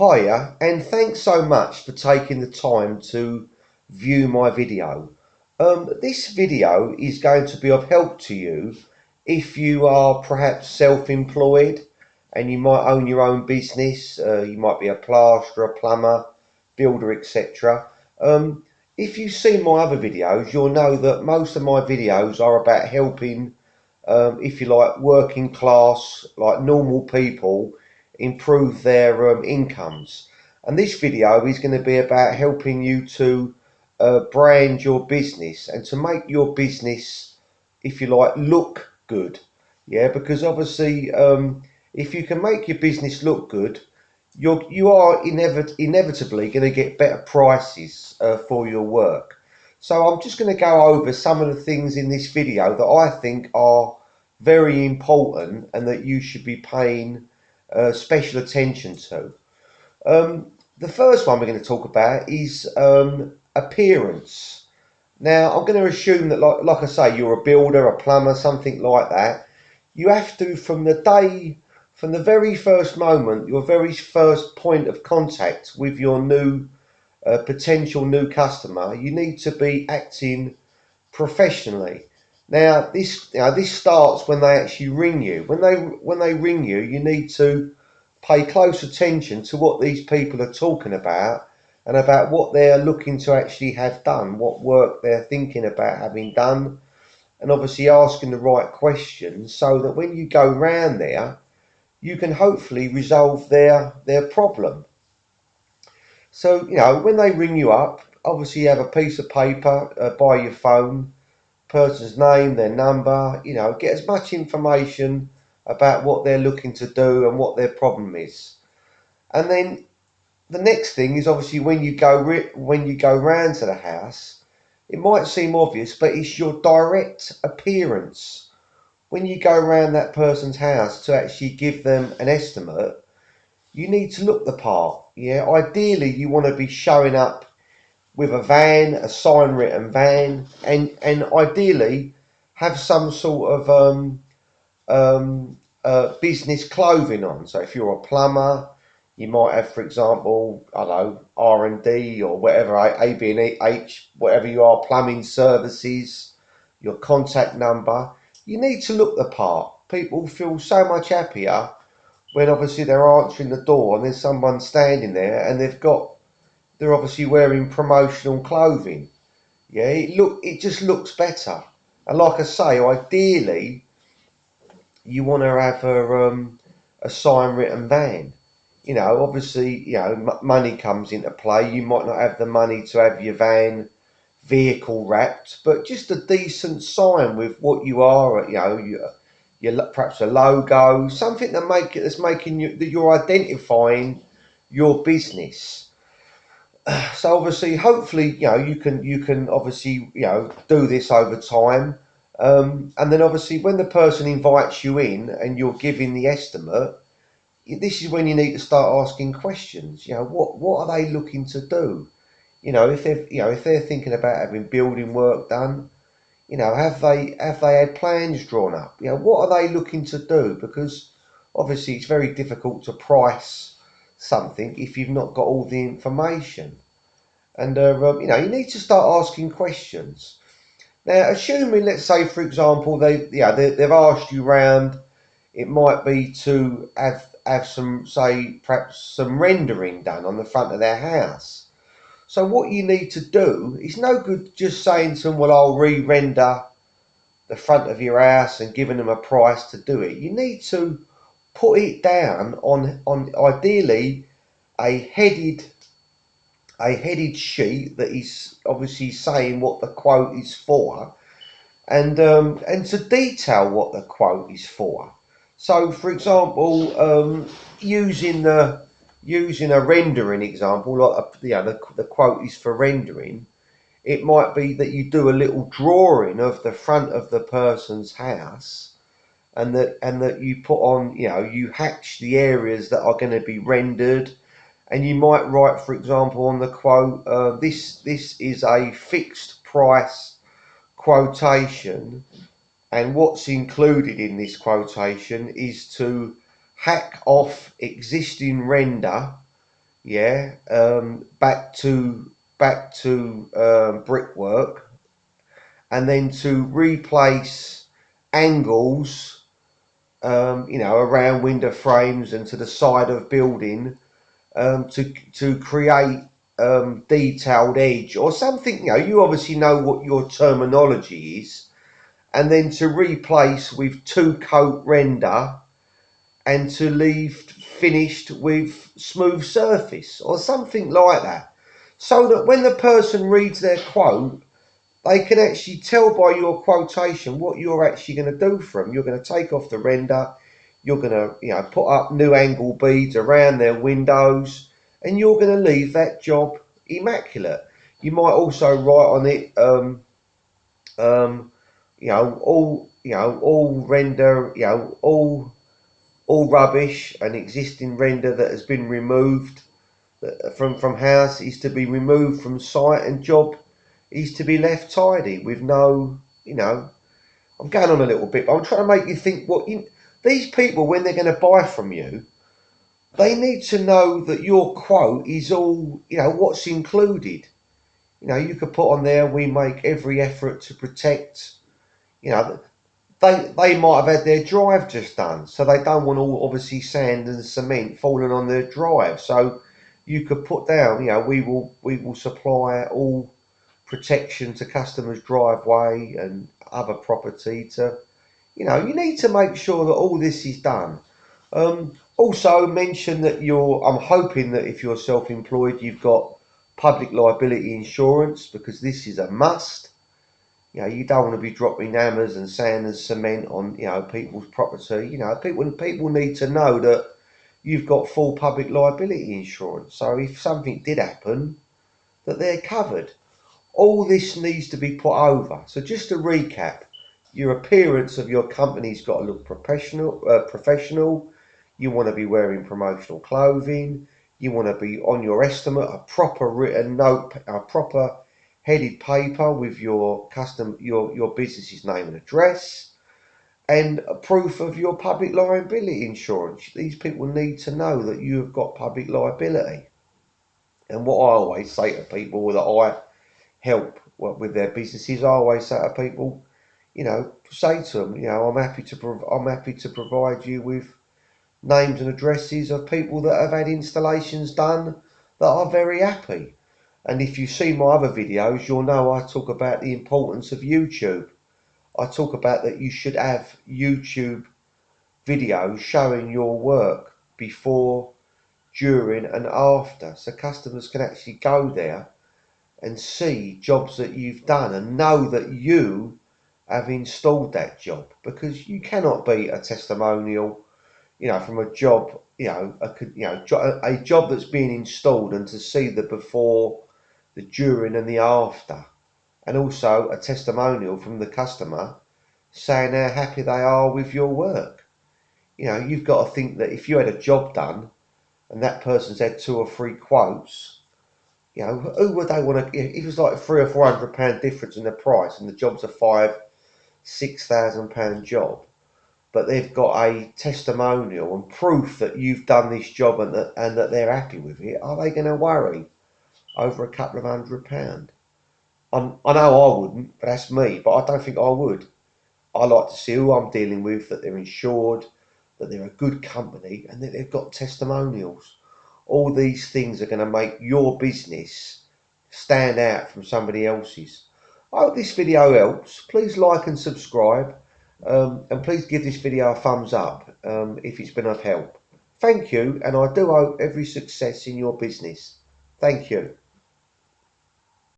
Hiya, and thanks so much for taking the time to view my video. This video is going to be of help to you if you are perhaps self-employed and you might own your own business. You might be a plasterer, a plumber, builder, etc. If you've seen my other videos, you'll know that most of my videos are about helping, if you like, working class, like normal people improve their incomes. And this video is going to be about helping you to brand your business and to make your business, if you like, look good. Yeah, because obviously, if you can make your business look good, you are inevitably going to get better prices for your work. So I'm just going to go over some of the things in this video that I think are very important and that you should be paying special attention to. The first one we're going to talk about is appearance. Now, I'm going to assume that, like I say, you're a builder, a plumber, something like that. You have to, from the very first moment, your very first point of contact with your new potential new customer, you need to be acting professionally. Now, this starts when they actually ring you. When they ring you, you need to pay close attention to what these people are talking about and about what they're looking to actually have done, what work they're thinking about having done, and obviously asking the right questions so that when you go round there, you can hopefully resolve their problem. So, when they ring you up, obviously you have a piece of paper by your phone, person's name, their number, get as much information about what they're looking to do and what their problem is. And then the next thing is obviously when you go round to the house, it might seem obvious, but it's your direct appearance. When you go round that person's house to actually give them an estimate, you need to look the part. Yeah, ideally you want to be showing up with a van, a sign written van, and ideally have some sort of business clothing on. So if you're a plumber, you might have, for example, I don't know, R&D or whatever, AB&H, whatever you are, plumbing services, your contact number. You need to look the part. People feel so much happier when obviously they're answering the door and there's someone standing there and they're obviously wearing promotional clothing. Yeah, it just looks better. And like I say, ideally you want to have a sign written van. Obviously, money comes into play. You might not have the money to have your van vehicle wrapped, but just a decent sign with what you are. Your perhaps a logo, something that's making you that you're identifying your business. So obviously, hopefully, you can obviously do this over time, and then obviously when the person invites you in and you're giving the estimate, this is when you need to start asking questions. What are they looking to do? If they're thinking about having building work done, have they had plans drawn up? What are they looking to do? Because obviously it's very difficult to price something if you've not got all the information. And you need to start asking questions. Now, assuming, let's say, for example, they've asked you round, it might be to have some, say, perhaps some rendering done on the front of their house. So what you need to do is no good just saying to them, well, I'll re-render the front of your house and giving them a price to do it. You need to put it down on ideally a headed sheet that is obviously saying what the quote is for, and to detail what the quote is for. So, for example, using a rendering example, like the quote is for rendering. It might be that you do a little drawing of the front of the person's house, and that you put on, you hatch the areas that are going to be rendered, and you might write, for example, on the quote, this is a fixed price quotation, and what's included in this quotation is to hack off existing render, yeah, back to brickwork, and then to replace angles, around window frames and to the side of building, to create detailed edge or something. You obviously know what your terminology is, and then to replace with two coat render and to leave finished with smooth surface or something like that, so that when the person reads their quote, they can actually tell by your quotation what you're actually going to do for them. You're going to take off the render, you're going to put up new angle beads around their windows, and you're going to leave that job immaculate. You might also write on it, um, all render, all rubbish and existing render that has been removed from house is to be removed from site, and job is to be left tidy with no, I'm going on a little bit, but I'm trying to make you think these people, when they're going to buy from you, they need to know that your quote is all, what's included. You could put on there, we make every effort to protect, you know, they might have had their drive just done, so they don't want all obviously sand and cement falling on their drive. So you could put down, we will supply all protection to customers' driveway and other property. You need to make sure that all this is done. Also mention that I'm hoping that if you're self-employed, you've got public liability insurance, because this is a must. You don't want to be dropping hammers and sand and cement on, people's property. People need to know that you've got full public liability insurance. So if something did happen, that they're covered. All this needs to be put over. So just to recap, your appearance of your company's got to look professional. Professional. You want to be wearing promotional clothing. You want to be on your estimate a proper written note, a proper headed paper with your business's name and address, and a proof of your public liability insurance. These people need to know that you have got public liability. And what I always say to people that I help with their businesses, I always say to people, say to them, I'm happy to provide you with names and addresses of people that have had installations done that are very happy. And if you see my other videos, you'll know I talk about the importance of YouTube. I talk about that you should have YouTube videos showing your work before, during, and after, so customers can actually go there and see jobs that you've done and know that you have installed that job, because you cannot beat a testimonial, from a job, a job that's being installed, and to see the before, the during, and the after, and also a testimonial from the customer saying how happy they are with your work. You've got to think that if you had a job done and that person's had two or three quotes, who would they want to? If it was like £300 or £400 difference in the price, and the job's a £5,000 to £6,000 job, but they've got a testimonial and proof that you've done this job, and that they're happy with it, are they going to worry over a couple of £100? I know I wouldn't, but that's me. But I don't think I would. I like to see who I'm dealing with, that they're insured, that they're a good company, and that they've got testimonials. All these things are going to make your business stand out from somebody else's. I hope this video helps. Please like and subscribe, and please give this video a thumbs up if it's been of help. Thank you, and I do hope every success in your business. Thank you.